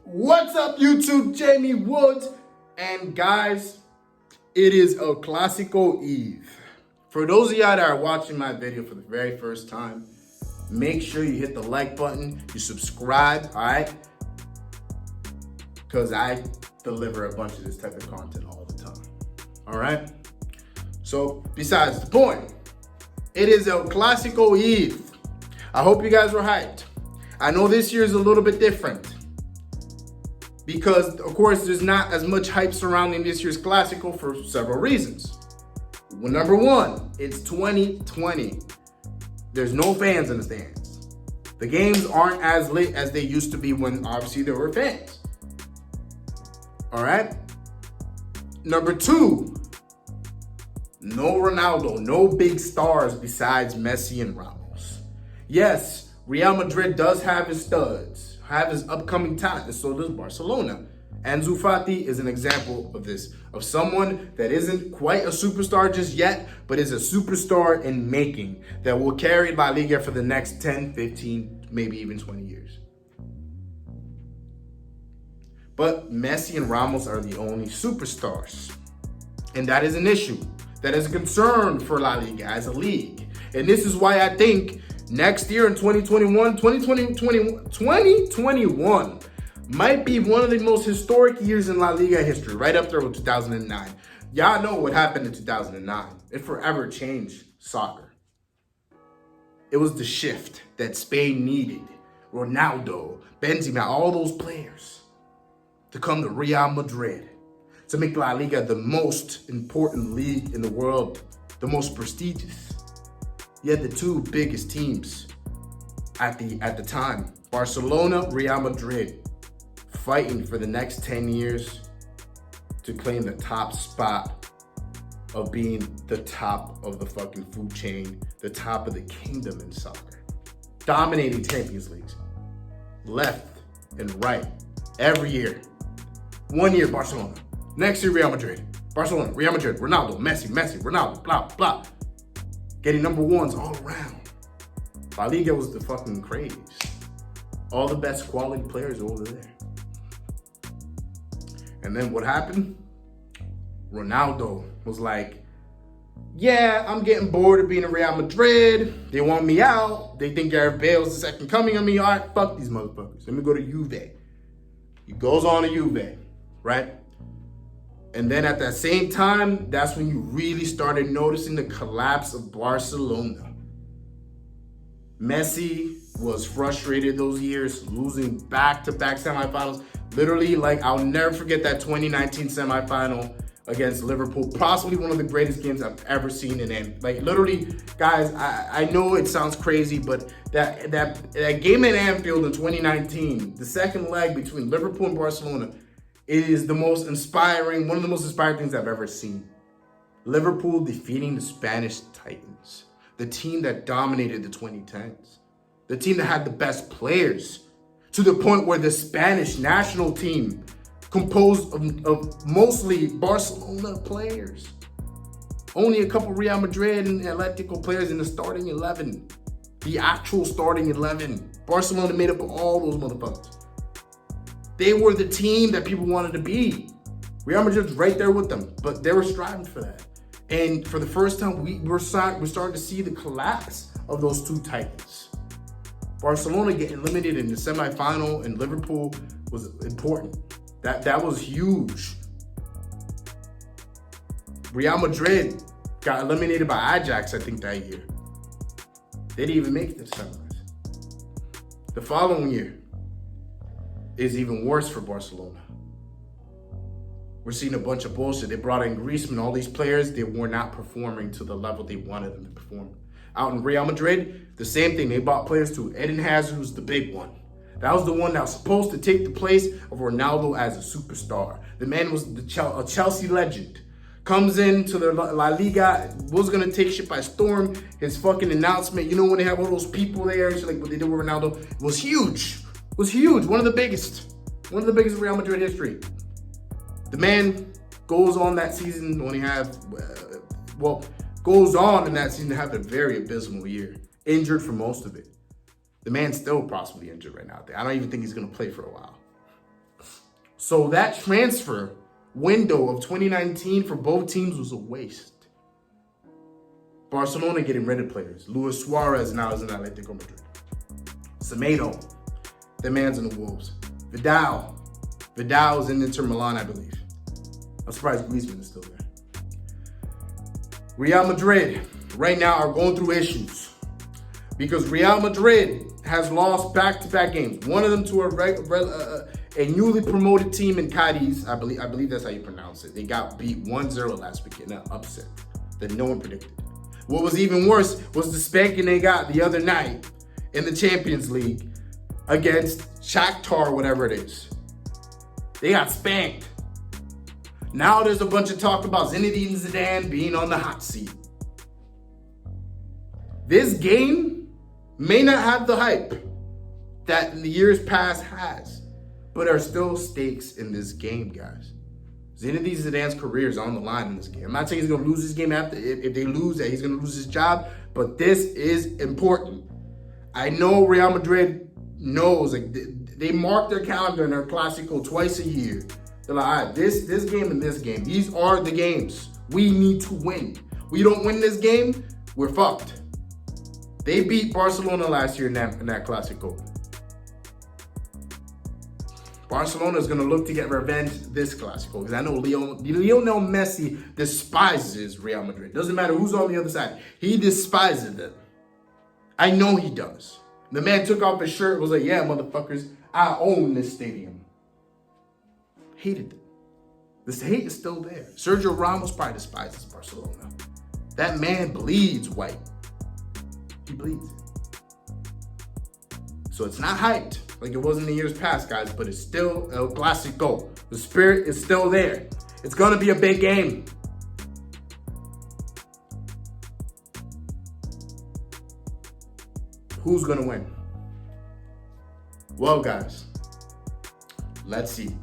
What's up, YouTube? Jamie Woods. And guys, it is El Classico Eve. For those of y'all that are watching my video for the very first time, make sure you hit the like button, you subscribe, all right? Because I deliver a bunch of this type of content all the time, all right? So, besides the point, it is El Classico Eve. I hope you guys were hyped. I know this year is a little bit different, because, of course, there's not as much hype surrounding this year's Classico for several reasons. Well, number one, it's 2020. There's no fans in the stands. The games aren't as lit as they used to be when, obviously, there were fans. All right? Number two, no Ronaldo, no big stars besides Messi and Ramos. Yes, Real Madrid does have his studs, have his upcoming talent, and so does Barcelona. Ansu Fati is an example of this, of someone that isn't quite a superstar just yet, but is a superstar in making that will carry La Liga for the next 10, 15, maybe even 20 years. But Messi and Ramos are the only superstars, and that is an issue. That is a concern for La Liga as a league. And this is why I think next year in 2021 might be one of the most historic years in La Liga history, right up there with 2009. Y'all know what happened in 2009. It forever changed soccer. It was the shift that Spain needed. Ronaldo, Benzema, all those players to come to Real Madrid, to make La Liga the most important league in the world, the most prestigious. You had the two biggest teams at the time, Barcelona, Real Madrid, fighting for the next 10 years to claim the top spot of being the top of the fucking food chain, the top of the kingdom in soccer. Dominating Champions Leagues, left and right, every year. 1 year, Barcelona. Next year, Real Madrid. Barcelona, Real Madrid, Ronaldo, Messi, Ronaldo, blah, blah. Getting number ones all around. La Liga was the fucking craze. All the best quality players over there. And then what happened? Ronaldo was like, yeah, I'm getting bored of being in Real Madrid. They want me out. They think Gareth Bale's the second coming of me. All right, fuck these motherfuckers. Let me go to Juve. He goes on to Juve, right? And then at that same time, that's when you really started noticing the collapse of Barcelona. Messi was frustrated those years, losing back-to-back semifinals. Literally, like, I'll never forget that 2019 semifinal against Liverpool. Possibly one of the greatest games I've ever seen in Anfield. Like, literally, guys, I know it sounds crazy, but that game at Anfield in 2019, the second leg between Liverpool and Barcelona, it is the most inspiring, one of the most inspiring things I've ever seen. Liverpool defeating the Spanish Titans, the team that dominated the 2010s, the team that had the best players, to the point where the Spanish national team, composed of mostly Barcelona players, only a couple Real Madrid and Atletico players in the starting 11, the actual starting 11. Barcelona made up of all those motherfuckers. They were the team that people wanted to be. Real Madrid's right there with them, but they were striving for that. And for the first time, we're starting to see the collapse of those two titans. Barcelona getting eliminated in the semifinal and Liverpool was important. That was huge. Real Madrid got eliminated by Ajax, I think, that year. They didn't even make it to the semis. The following year is even worse for Barcelona. We're seeing a bunch of bullshit. They brought in Griezmann, all these players, they were not performing to the level they wanted them to perform. Out in Real Madrid, the same thing. They bought players too. Eden Hazard was the big one. That was the one that was supposed to take the place of Ronaldo as a superstar. The man was a Chelsea legend. Comes into the La Liga, was gonna take shit by storm. His fucking announcement, you know, when they have all those people there, and shit, like what they did with Ronaldo, was huge. Was huge. One of the biggest in Real Madrid history. The man goes on that season when he goes on in that season to have a very abysmal year. Injured for most of it. The man's still possibly injured right now. I don't even think he's going to play for a while. So that transfer window of 2019 for both teams was a waste. Barcelona getting rid of players. Luis Suarez now is in Atletico Madrid. Semedo, the man's in the Wolves. Vidal's in Inter Milan, I believe. I'm surprised Griezmann is still there. Real Madrid right now are going through issues because Real Madrid has lost back-to-back games. One of them to a newly promoted team in Cadiz. I believe that's how you pronounce it. They got beat 1-0 last week in an upset that no one predicted. What was even worse was the spanking they got the other night in the Champions League against Shakhtar, whatever it is. They got spanked. Now there's a bunch of talk about Zinedine Zidane being on the hot seat. This game may not have the hype that in the years past has, but there are still stakes in this game, guys. Zinedine Zidane's career is on the line in this game. I'm not saying he's going to lose this game after. If they lose, that he's going to lose his job, but this is important. I know Real Madrid knows, like, they mark their calendar in their Classico twice a year. They're like, all right, this game and this game. These are the games. We need to win. We don't win this game, we're fucked. They beat Barcelona last year in that Classico. Barcelona is going to look to get revenge this Classico because I know Lionel Messi despises Real Madrid. Doesn't matter who's on the other side. He despises them. I know he does. The man took off his shirt and was like, yeah, motherfuckers, I own this stadium. Hated it. This hate is still there. Sergio Ramos probably despises Barcelona. That man bleeds white. He bleeds it. So it's not hyped like it was in the years past, guys, but it's still El Clasico. The spirit is still there. It's going to be a big game. Who's going to win? Well, guys, let's see.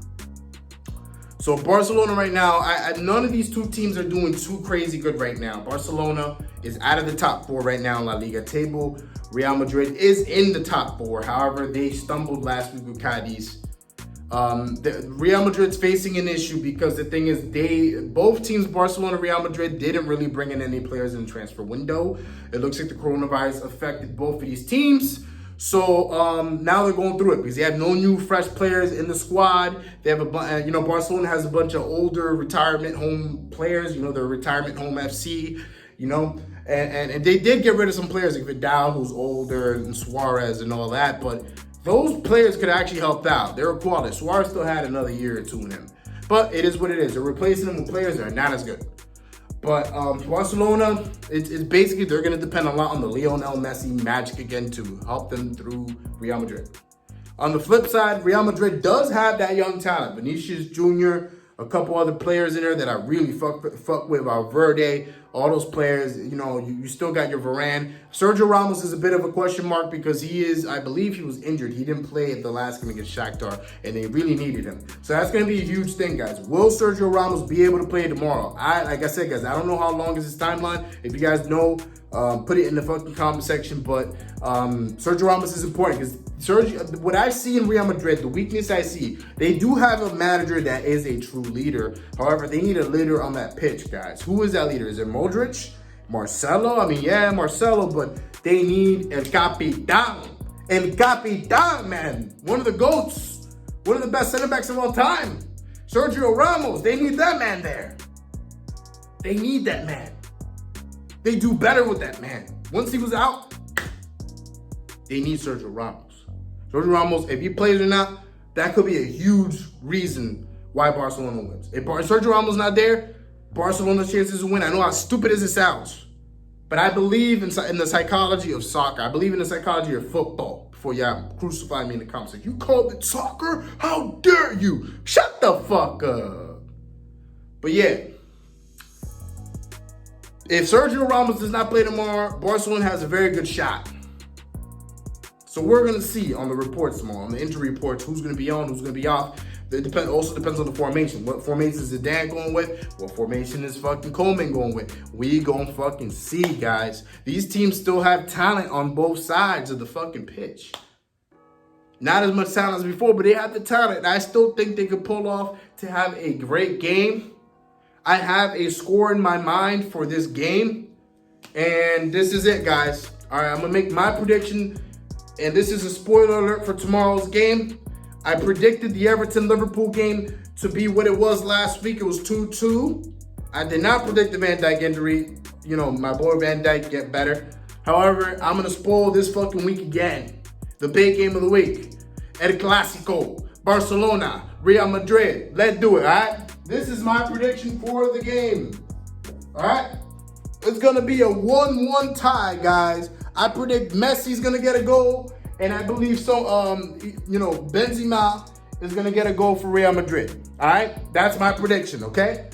So Barcelona right now, none of these two teams are doing too crazy good right now. Barcelona is out of the top 4 right now in La Liga table. Real Madrid is in the top 4. However, they stumbled last week with Cadiz. Real Madrid's facing an issue because the thing is, both teams, Barcelona and Real Madrid, didn't really bring in any players in the transfer window. It looks like the coronavirus affected both of these teams. So now they're going through it because they have no new fresh players in the squad. They have Barcelona has a bunch of older retirement home players. They're retirement home FC. And they did get rid of some players like Vidal, who's older, and Suarez and all that. But those players could actually help out. They're quality. Suarez still had another year or two in him. But it is what it is. They're replacing them with players that are not as good. But Barcelona, it's basically they're going to depend a lot on the Lionel Messi magic again to help them through Real Madrid. On the flip side, Real Madrid does have that young talent. Vinicius Jr., a couple other players in there that I really fuck with. Valverde, all those players, you still got your Varane. Sergio Ramos is a bit of a question mark because I believe he was injured. He didn't play at the last game against Shakhtar, and they really needed him. So that's going to be a huge thing, guys. Will Sergio Ramos be able to play tomorrow? Like I said, guys, I don't know how long is his timeline. If you guys know, put it in the fucking comment section. But Sergio Ramos is important because what I see in Real Madrid, the weakness I see, they do have a manager that is a true leader. However, they need a leader on that pitch, guys. Who is that leader? Is it Modric? Marcelo? Marcelo, but they need El Capitan. El Capitan, man. One of the GOATs. One of the best center backs of all time. Sergio Ramos. They need that man there. They need that man. They do better with that man. Once he was out, they need Sergio Ramos. Sergio Ramos, if he plays or not, that could be a huge reason why Barcelona wins. If Sergio Ramos not there, Barcelona's chances to win. I know how stupid as it sounds, but I believe in the psychology of soccer. I believe in the psychology of football. Before y'all crucify me in the comments, like, you called it soccer? How dare you? Shut the fuck up. But yeah, if Sergio Ramos does not play tomorrow, Barcelona has a very good shot. So we're going to see on the reports tomorrow, on the injury reports, who's going to be on, who's going to be off. It also depends on the formation. What formation is Zidane going with? What formation is fucking Coleman going with? We gonna fucking see, guys. These teams still have talent on both sides of the fucking pitch. Not as much talent as before, but they have the talent. I still think they could pull off to have a great game. I have a score in my mind for this game. And this is it, guys. All right, I'm going to make my prediction. And this is a spoiler alert for tomorrow's game. I predicted the Everton-Liverpool game to be what it was last week. It was 2-2. I did not predict the Van Dijk injury. You know, my boy Van Dijk get better. However, I'm going to spoil this fucking week again. The big game of the week. El Classico. Barcelona. Real Madrid. Let's do it, all right? This is my prediction for the game. All right? It's going to be a 1-1 tie, guys. I predict Messi's going to get a goal. And I believe Benzema is going to get a goal for Real Madrid. All right? That's my prediction, okay?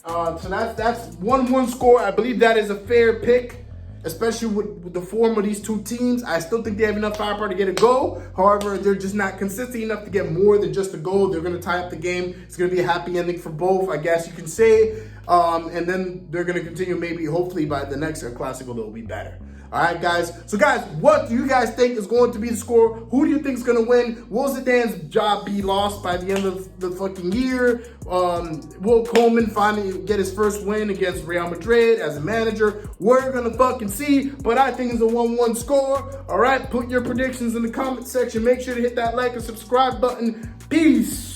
So that's 1-1 score. I believe that is a fair pick, especially with the form of these two teams. I still think they have enough firepower to get a goal. However, they're just not consistent enough to get more than just a goal. They're going to tie up the game. It's going to be a happy ending for both, I guess you can say. And then they're going to continue, maybe, hopefully, by the next Classico, they'll be better. All right, guys. So, guys, what do you guys think is going to be the score? Who do you think is going to win? Will Zidane's job be lost by the end of the fucking year? Will Coleman finally get his first win against Real Madrid as a manager? We're going to fucking see. But I think it's a 1-1 score. All right, put your predictions in the comment section. Make sure to hit that like and subscribe button. Peace.